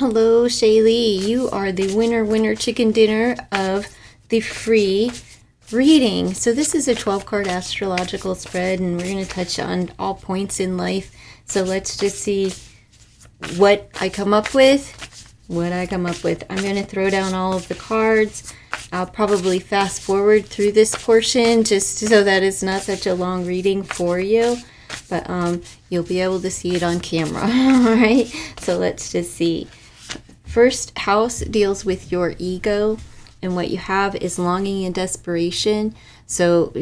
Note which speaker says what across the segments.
Speaker 1: Hello, Shaylee. You are the winner chicken dinner of the free reading. So this is a 12-card astrological spread, and we're going to touch on all points in life. So let's just see what I come up with. I'm going to throw down all of the cards. I'll probably fast forward through this portion just so that it's not such a long reading for you. But you'll be able to see it on camera. All right. So let's just see. First house deals with your ego, and what you have is longing and desperation. So,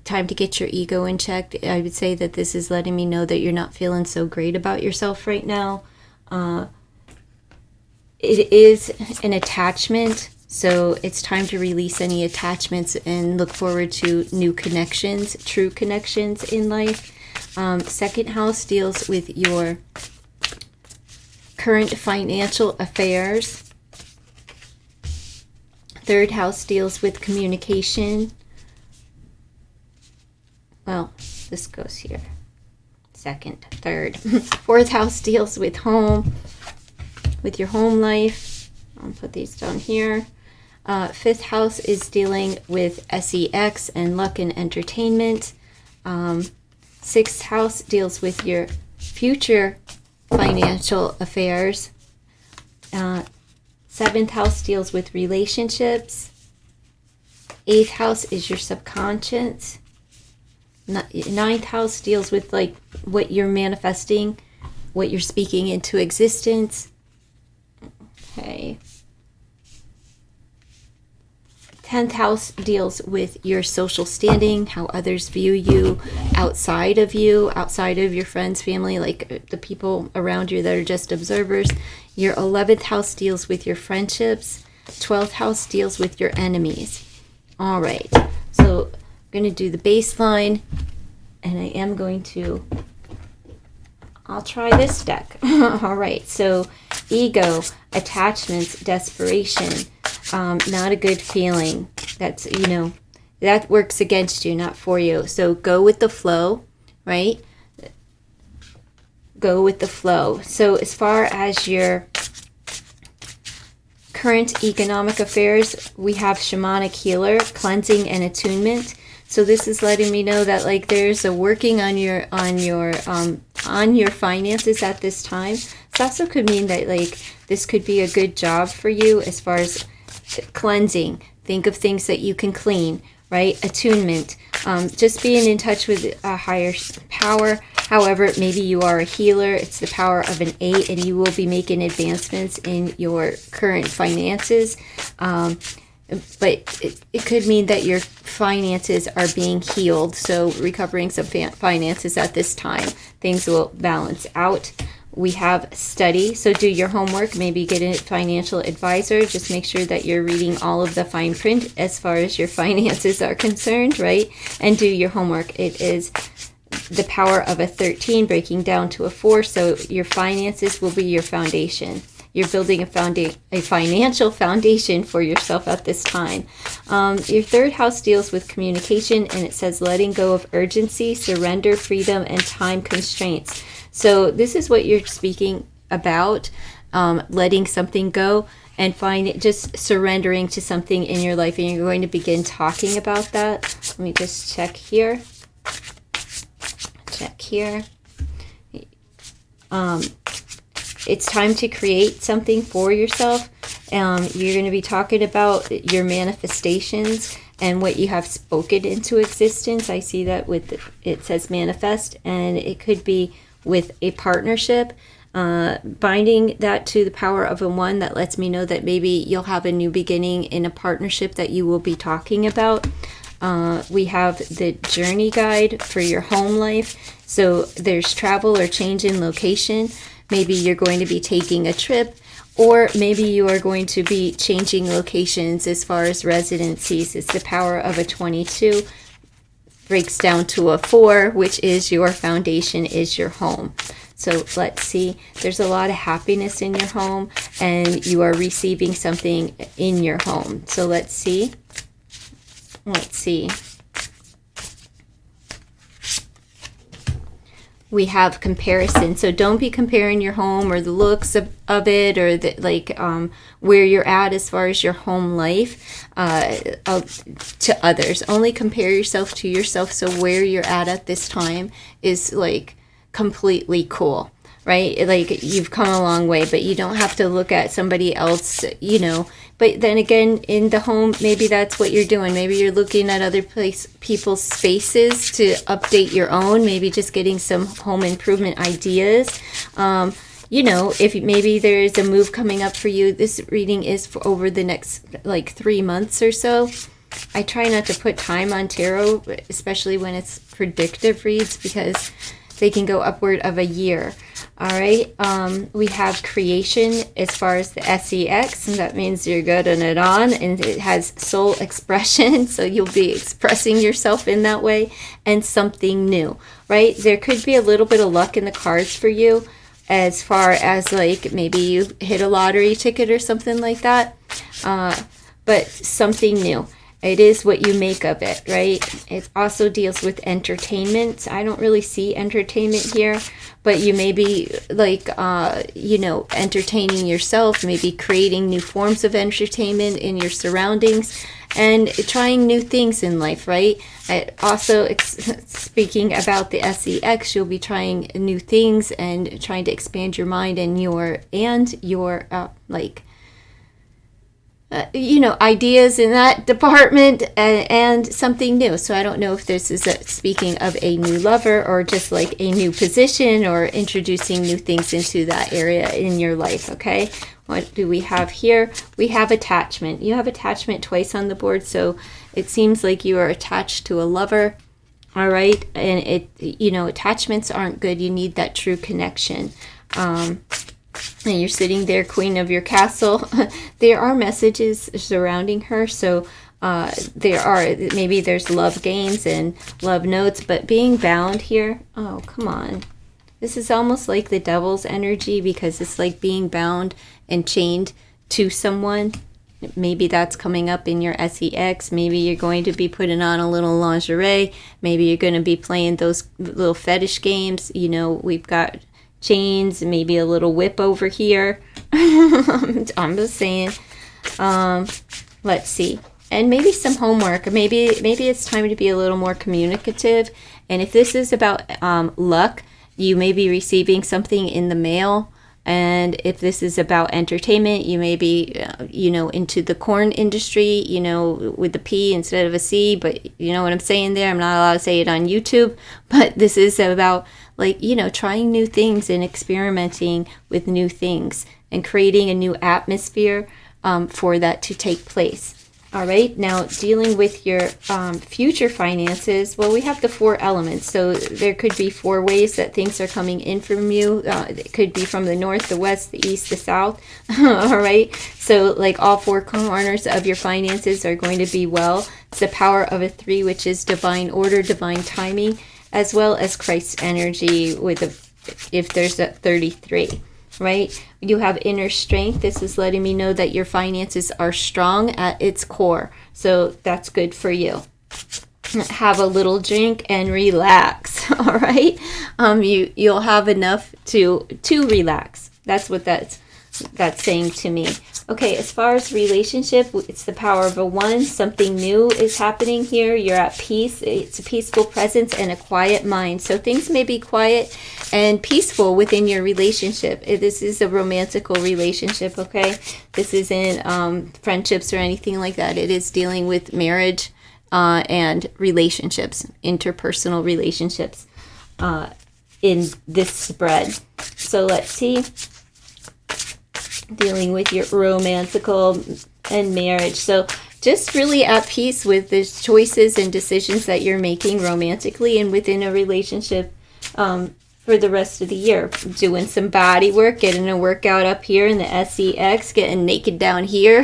Speaker 1: time to get your ego in check. I would say that this is letting me know that you're not feeling so great about yourself right now. It is an attachment, so it's time to release any attachments and look forward to new connections, true connections in life. Second house deals with your current financial affairs. Third house deals with communication. Well, this goes here. Second, third. Fourth house deals with home, with your home life. I'll put these down here. Fifth house is dealing with sex and luck and entertainment. Sixth house deals with your future financial affairs. Seventh house deals with relationships. Eighth house is your subconscious. Ninth house deals with like what you're manifesting, what you're speaking into existence. Okay. 10th house deals with your social standing, how others view you, outside of your friends, family, like the people around you that are just observers. Your 11th house deals with your friendships. 12th house deals with your enemies. All right. So I'm going to do the baseline, and I am going to, I'll try this deck. All right. So ego, attachments, desperation. Not a good feeling. That's, that works against you, not for you. So go with the flow, right? Go with the flow. So as far as your current economic affairs, we have shamanic healer, cleansing, and attunement. So this is letting me know that like there's a working on your finances at this time. This also could mean that like this could be a good job for you as far as cleansing. Think of things that you can clean, right? Attunement, just being in touch with a higher power. However, maybe you are a healer. It's the power of an 8, and you will be making advancements in your current finances. But it could mean that your finances are being healed. So recovering some finances at this time, things will balance out. We have study, so do your homework, maybe get a financial advisor. Just make sure that you're reading all of the fine print as far as your finances are concerned, right? And do your homework. It is the power of a 13 breaking down to a 4, so your finances will be your foundation. You're building a financial foundation for yourself at this time. Your third house deals with communication, and it says letting go of urgency, surrender, freedom, and time constraints. So this is what you're speaking about, letting something go and just surrendering to something in your life. And you're going to begin talking about that. Let me just check here. It's time to create something for yourself. You're going to be talking about your manifestations and what you have spoken into existence. I see that it says manifest, and it could be with a partnership, binding that to the power of a 1 that lets me know that maybe you'll have a new beginning in a partnership that you will be talking about. We have the journey guide for your home life. So there's travel or change in location. Maybe you're going to be taking a trip, or maybe you are going to be changing locations as far as residencies. It's the power of a 22. Breaks down to a 4, which is your foundation, is your home. So let's see. There's a lot of happiness in your home, and you are receiving something in your home. So let's see. we have comparison. So don't be comparing your home or the looks of it, or the, like where you're at as far as your home life to others. Only compare yourself to yourself. So where you're at this time is like completely cool, right? Like you've come a long way, but you don't have to look at somebody else, you know. But then again, in the home, maybe that's what you're doing. Maybe you're looking at other people's spaces to update your own. Maybe just getting some home improvement ideas. You know, if maybe there is a move coming up for you, this reading is for over the next like 3 months or so. I try not to put time on tarot, especially when it's predictive reads, because they can go upward of a year. All right, we have creation as far as the SEX, and that means you're good in it on, and it has soul expression, so you'll be expressing yourself in that way, and something new, right? There could be a little bit of luck in the cards for you, as far as like maybe you hit a lottery ticket or something like that, but something new. It is what you make of it, right? It also deals with entertainment. I don't really see entertainment here, but you may be like, you know, entertaining yourself, maybe creating new forms of entertainment in your surroundings and trying new things in life, right? Also, speaking about the SEX, you'll be trying new things and trying to expand your mind and your like, you know, ideas in that department, and something new. So I don't know if this is speaking of a new lover or just like a new position or introducing new things into that area in your life, okay? What do we have here? We have attachment. You have attachment twice on the board, so it seems like you are attached to a lover, all right? And it, you know, attachments aren't good. You need that true connection. And you're sitting there, queen of your castle. There are messages surrounding her, so maybe there's love games and love notes, but being bound here, oh, come on. This is almost like the devil's energy, because it's like being bound and chained to someone. Maybe that's coming up in your SEX. Maybe you're going to be putting on a little lingerie. Maybe you're going to be playing those little fetish games. You know, we've got chains, maybe a little whip over here. I'm just saying. Let's see. And maybe some homework. Maybe it's time to be a little more communicative. And if this is about luck, you may be receiving something in the mail. And if this is about entertainment, you may be, you know, into the corn industry, you know, with the P instead of a C. But you know what I'm saying there? I'm not allowed to say it on YouTube. But this is about, like, you know, trying new things and experimenting with new things and creating a new atmosphere for that to take place. All right, now dealing with your future finances, well, we have the 4 elements. So there could be 4 ways that things are coming in from you. It could be from the north, the west, the east, the south. All right, so like all 4 corners of your finances are going to be well. It's the power of a 3, which is divine order, divine timing, as well as Christ's energy with if there's a 33. Right? You have inner strength. This is letting me know that your finances are strong at its core. So that's good for you. Have a little drink and relax. All right? You'll have enough to relax. That's what that's saying to me. Okay, as far as relationship, it's the power of a 1. Something new is happening here. You're at peace. It's a peaceful presence and a quiet mind. So things may be quiet and peaceful within your relationship. This is a romantical relationship, okay? This isn't friendships or anything like that. It is dealing with marriage and relationships, interpersonal relationships in this spread. So let's see. Dealing with your romantical and marriage. So just really at peace with the choices and decisions that you're making romantically and within a relationship for the rest of the year. Doing some body work, getting a workout up here in the SEX, getting naked down here.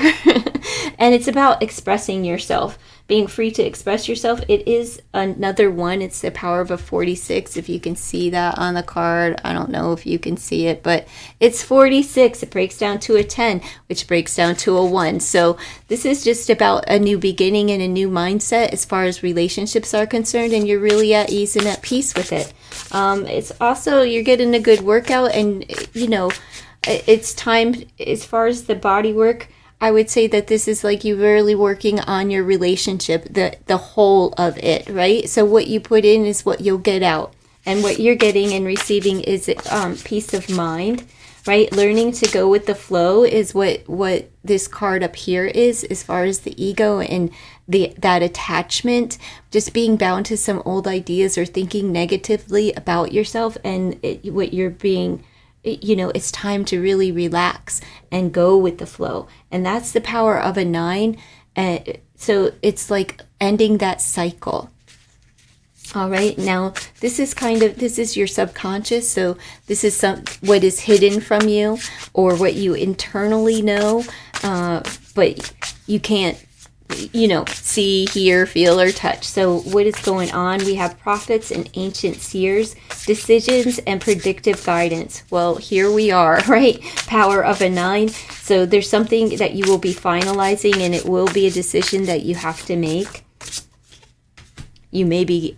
Speaker 1: And it's about expressing yourself, being free to express yourself. It is another 1. It's the power of a 46. If you can see that on the card, I don't know if you can see it, but it's 46. It breaks down to a 10, which breaks down to a 1. So this is just about a new beginning and a new mindset as far as relationships are concerned, and you're really at ease and at peace with it. It's also, you're getting a good workout, and you know, it's time. As far as the body work, I would say that this is like you really working on your relationship, the whole of it, right? So what you put in is what you'll get out, and what you're getting and receiving is peace of mind, right? Learning to go with the flow is what this card up here is, as far as the ego and that attachment, just being bound to some old ideas or thinking negatively about yourself, and what you're being, you know, it's time to really relax and go with the flow. And that's the power of a 9. So it's like ending that cycle. All right, now this is your subconscious. So this is what is hidden from you, or what you internally know, but you can't, you know, see, hear, feel, or touch. So what is going on? We have prophets and ancient seers, decisions, and predictive guidance. Well, here we are, right? Power of a 9. So there's something that you will be finalizing, and it will be a decision that you have to make. You may be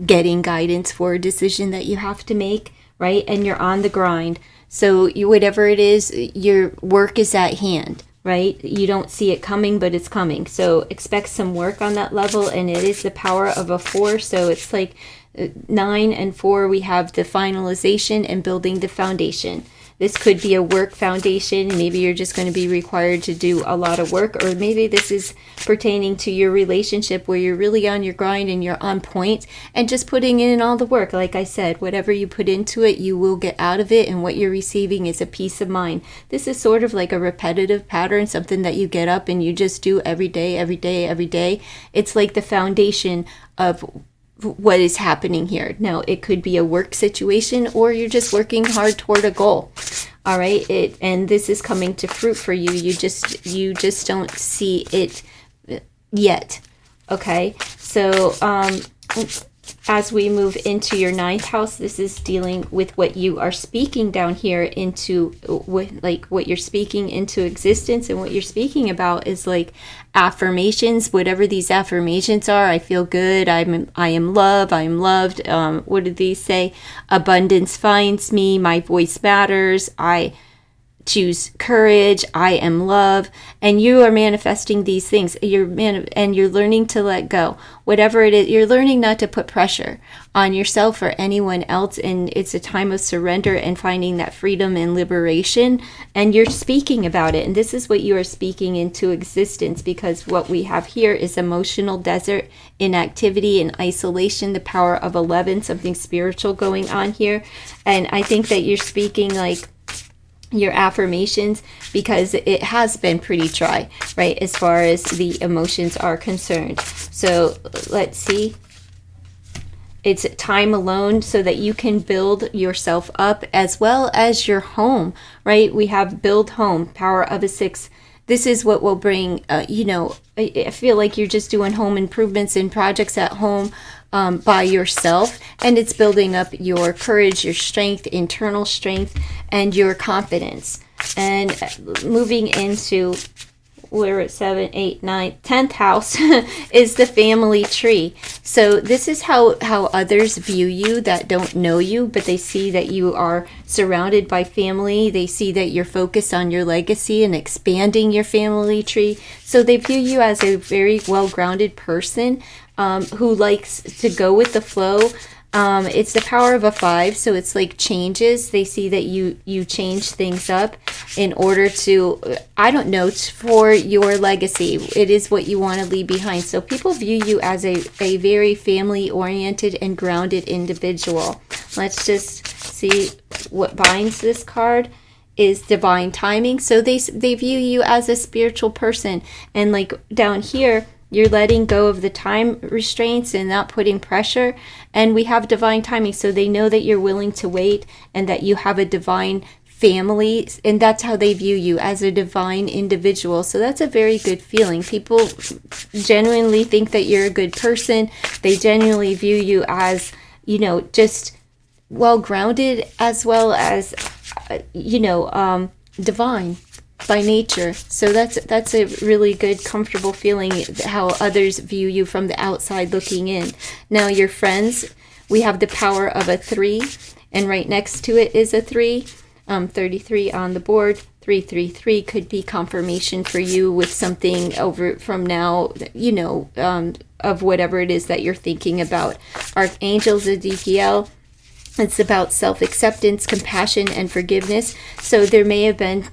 Speaker 1: getting guidance for a decision that you have to make, right? And you're on the grind. So whatever it is, your work is at hand, right? You don't see it coming, but it's coming. So expect some work on that level, and it is the power of a 4. So it's like 9 and 4, we have the finalization and building the foundation. This could be a work foundation. Maybe you're just going to be required to do a lot of work, or maybe this is pertaining to your relationship where you're really on your grind and you're on point and just putting in all the work. Like I said, whatever you put into it, you will get out of it, and what you're receiving is a peace of mind. This is sort of like a repetitive pattern, something that you get up and you just do every day, every day, every day. It's like the foundation of what is happening here. Now, it could be a work situation, or you're just working hard toward a goal. All right, and this is coming to fruit for you. You just don't see it yet. Okay, so as we move into your 9th house, this is dealing with what you are speaking down here into, what you're speaking into existence. And what you're speaking about is like affirmations, whatever these affirmations are. I feel good. I am love. I am loved. What did these say? Abundance finds me. My voice matters. I choose courage. I am love. And you are manifesting these things. And you're learning to let go. Whatever it is, you're learning not to put pressure on yourself or anyone else. And it's a time of surrender and finding that freedom and liberation. And you're speaking about it. And this is what you are speaking into existence, because what we have here is emotional desert, inactivity, and isolation, the power of 11, something spiritual going on here. And I think that you're speaking like your affirmations, because it has been pretty dry, right, as far as the emotions are concerned. So let's see. It's time alone so that you can build yourself up, as well as your home, right? We have build home, power of a 6. This is what will bring, I feel like you're just doing home improvements and projects at home by yourself, and it's building up your courage, your strength, internal strength, and your confidence. And moving into, we're at 7, 8, 9, 10th house is the family tree. So this is how others view you that don't know you, but they see that you are surrounded by family. They see that you're focused on your legacy and expanding your family tree. So they view you as a very well-grounded person who likes to go with the flow. It's the power of a 5, so it's like changes. They see that you change things up in order to, for your legacy. It is what you want to leave behind. So people view you as a very family-oriented and grounded individual. Let's just see what binds this card is divine timing. So they view you as a spiritual person. And like down here, you're letting go of the time restraints and not putting pressure. And we have divine timing. So they know that you're willing to wait and that you have a divine family. And that's how they view you, as a divine individual. So that's a very good feeling. People genuinely think that you're a good person. They genuinely view you as, just well-grounded, as well as, divine by nature. So that's a really good, comfortable feeling, how others view you from the outside looking in. Now your friends, We have the power of a 3, and right next to it is a 3. 33 on the board. 333 could be confirmation for you with something over from now, you know, of whatever it is that you're thinking about. Archangel ZODIAC, it's about self-acceptance, compassion, and forgiveness. So there may have been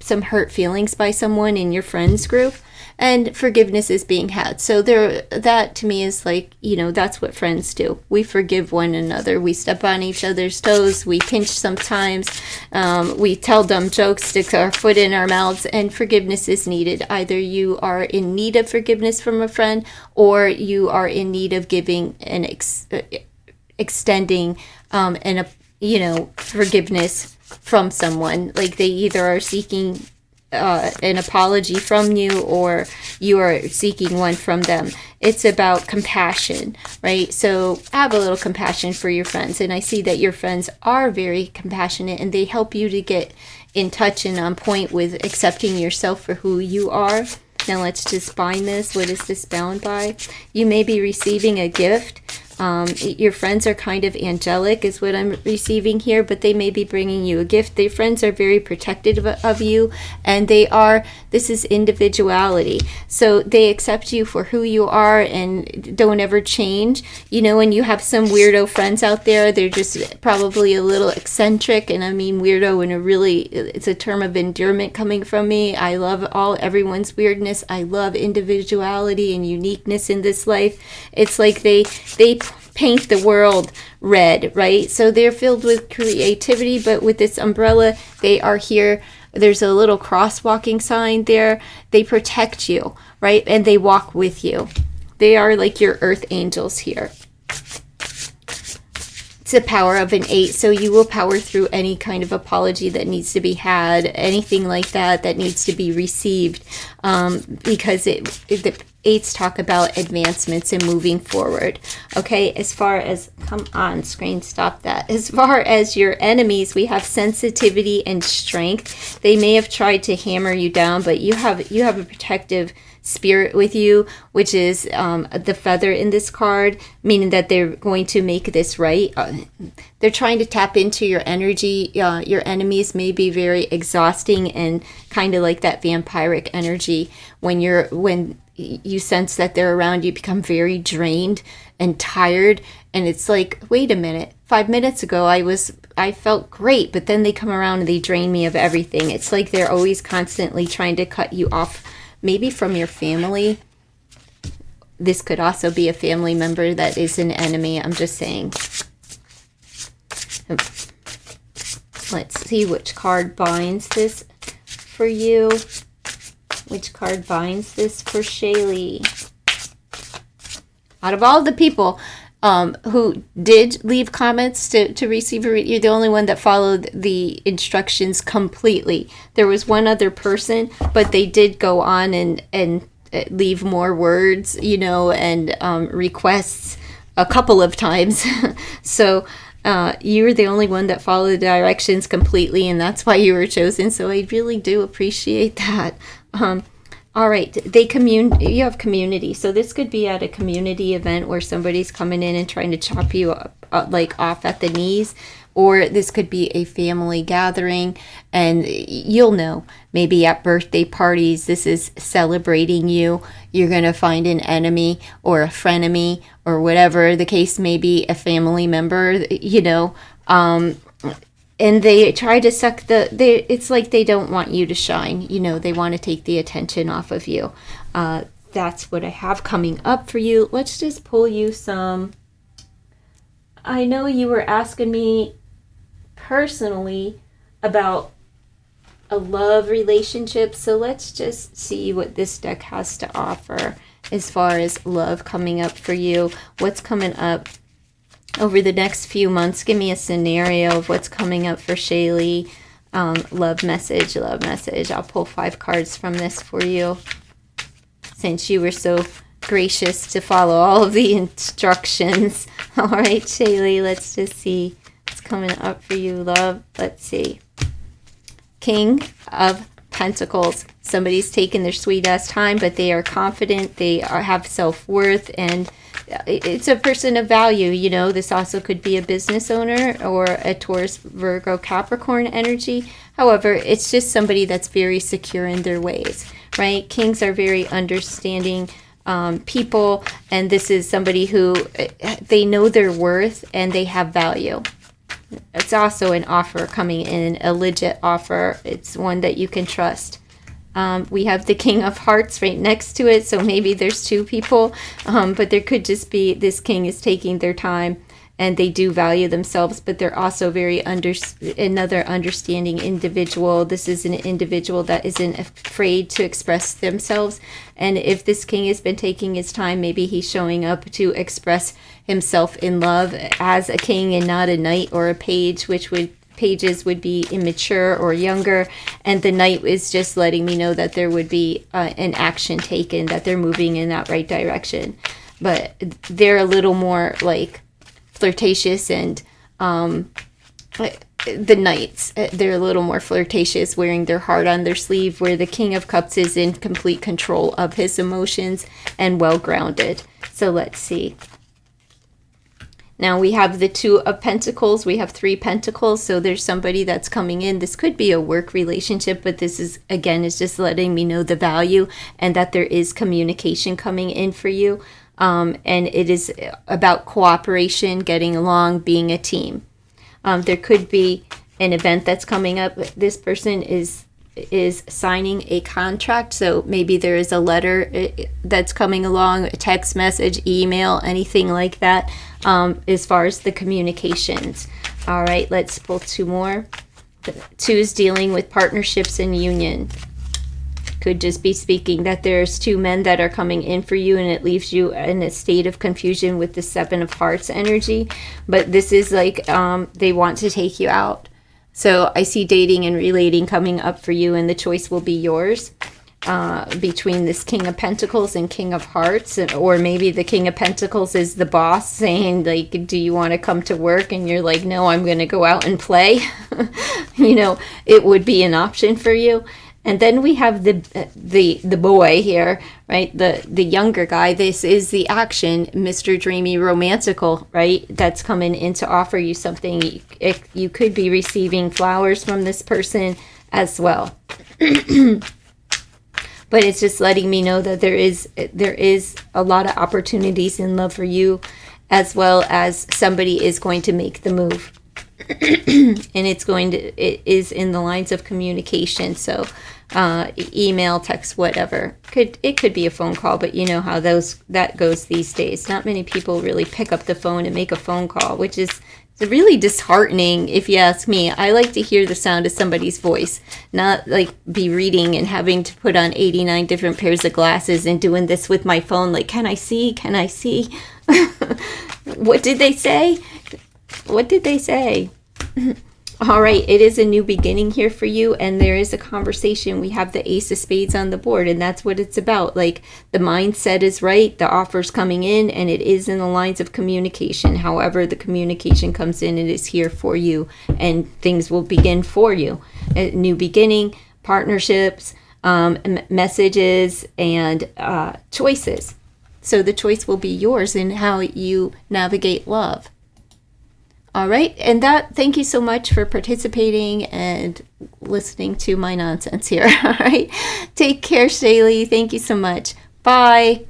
Speaker 1: some hurt feelings by someone in your friends group, and forgiveness is being had. So there, that to me is like, you know, that's what friends do. We forgive one another. We step on each other's toes. We pinch sometimes. We tell dumb jokes, stick our foot in our mouths, and forgiveness is needed. Either you are in need of forgiveness from a friend, or you are in need of giving and extending and forgiveness from someone. Like they either are seeking an apology from you, or you are seeking one from them. It's about compassion, right? So have a little compassion for your friends. And I see that your friends are very compassionate, and they help you to get in touch and on point with accepting yourself for who you are. Now let's just bind this. What is this bound by? You may be receiving a gift. Your friends are kind of angelic is what I'm receiving here, but they may be bringing you a gift. Their friends are very protective of you, and this is individuality. So they accept you for who you are and don't ever change. You know, when you have some weirdo friends out there, they're just probably a little eccentric, and I mean weirdo in it's a term of endearment coming from me. I love everyone's weirdness. I love individuality and uniqueness in this life. It's like they paint the world red, right? So they're filled with creativity, but with this umbrella, they are here. There's a little crosswalking sign there. They protect you, right? And they walk with you. They are like your earth angels here. It's the power of an 8, so you will power through any kind of apology that needs to be had, anything like that needs to be received, because the 8s talk about advancements and moving forward. Okay, as far as, come on screen, stop that. As far as your enemies, we have sensitivity and strength. They may have tried to hammer you down, but you have a protective spirit with you, which is the feather in this card, meaning that they're going to make this right. They're trying to tap into your energy. Your enemies may be very exhausting and kind of like that vampiric energy. When you sense that they're around, you become very drained and tired, and it's like, wait a minute, 5 minutes ago I felt great, but then they come around and they drain me of everything. It's like they're always constantly trying to cut you off, maybe from your family. This could also be a family member that is an enemy. I'm just saying. Let's see which card binds this for you. Which card binds this for Shaylee? Out of all the people who did leave comments to receive a read, you're the only one that followed the instructions completely. There was one other person, but they did go on and leave more words, you know, and requests a couple of times. So you were the only one that followed the directions completely, and that's why you were chosen. So I really do appreciate that. All right, you have community. So this could be at a community event where somebody's coming in and trying to chop you up, like off at the knees, or this could be a family gathering, and you'll know, maybe at birthday parties, this is celebrating you. You're going to find an enemy or a frenemy or whatever the case may be, a family member, you know, and they try to suck it's like they don't want you to shine. You know, they want to take the attention off of you. That's what I have coming up for you. Let's just pull you some. I know you were asking me personally about a love relationship. So let's just see what this deck has to offer as far as love coming up for you. What's coming up over the next few months? Give me a scenario of what's coming up for Shaylee. Love message, love message. I'll pull 5 cards from this for you, since you were so gracious to follow all of the instructions. All right, Shaylee, let's just see what's coming up for you, love. Let's see. King of Pentacles. Somebody's taken their sweet ass time, but they are confident, have self-worth, and it's a person of value. You know, this also could be a business owner or a Taurus, Virgo, Capricorn energy. However, it's just somebody that's very secure in their ways, right? Kings are very understanding people, and this is somebody who they know their worth and they have value. It's also an offer coming in, a legit offer. It's one that you can trust. We have the King of Hearts right next to it, so maybe there's two people, but there could just be this king is taking their time, and they do value themselves, but they're also very another understanding individual. This is an individual that isn't afraid to express themselves, and if this king has been taking his time, maybe he's showing up to express himself in love as a king and not a knight or a page, pages would be immature or younger, and the knight is just letting me know that there would be an action taken, that they're moving in that right direction. But they're a little more like flirtatious, and the knights, they're a little more flirtatious, wearing their heart on their sleeve, where the King of Cups is in complete control of his emotions and well-grounded. So let's see. Now we have the Two of Pentacles. We have 3 Pentacles. So there's somebody that's coming in. This could be a work relationship, but this is, again, is just letting me know the value and that there is communication coming in for you. And it is about cooperation, getting along, being a team. There could be an event that's coming up. This person is signing a contract, so maybe there is a letter that's coming along, a text message, email, anything like that, as far as the communications. All right, let's pull 2 more. 2 is dealing with partnerships and union. Could just be speaking that there's 2 men that are coming in for you, and it leaves you in a state of confusion with the 7 of Hearts energy. But this is like they want to take you out. So I see dating and relating coming up for you, and the choice will be yours between this King of Pentacles and King of Hearts. Or maybe the King of Pentacles is the boss saying, like, do you want to come to work? And you're like, no, I'm going to go out and play. You know, it would be an option for you. And then we have the boy here, right? The younger guy. This is the action, Mr. Dreamy Romantical, right? That's coming in to offer you something. You could be receiving flowers from this person as well. But it's just letting me know that there is a lot of opportunities in love for you, as well as somebody is going to make the move. And it is in the lines of communication, so email, text, whatever. It could be a phone call, but you know how that goes these days. Not many people really pick up the phone and make a phone call, which is really disheartening if you ask me. I like to hear the sound of somebody's voice, not like be reading and having to put on 89 different pairs of glasses and doing this with my phone, like, can I see? Can I see? What did they say? What did they say? All right, it is a new beginning here for you, and there is a conversation. We have the Ace of Spades on the board, and that's what it's about. Like, the mindset is right, the offer's coming in, and it is in the lines of communication. However, the communication comes in, it is here for you, and things will begin for you. A new beginning, partnerships, messages, and choices. So the choice will be yours in how you navigate love. All right, and thank you so much for participating and listening to my nonsense here. All right, take care, Shaylee. Thank you so much. Bye.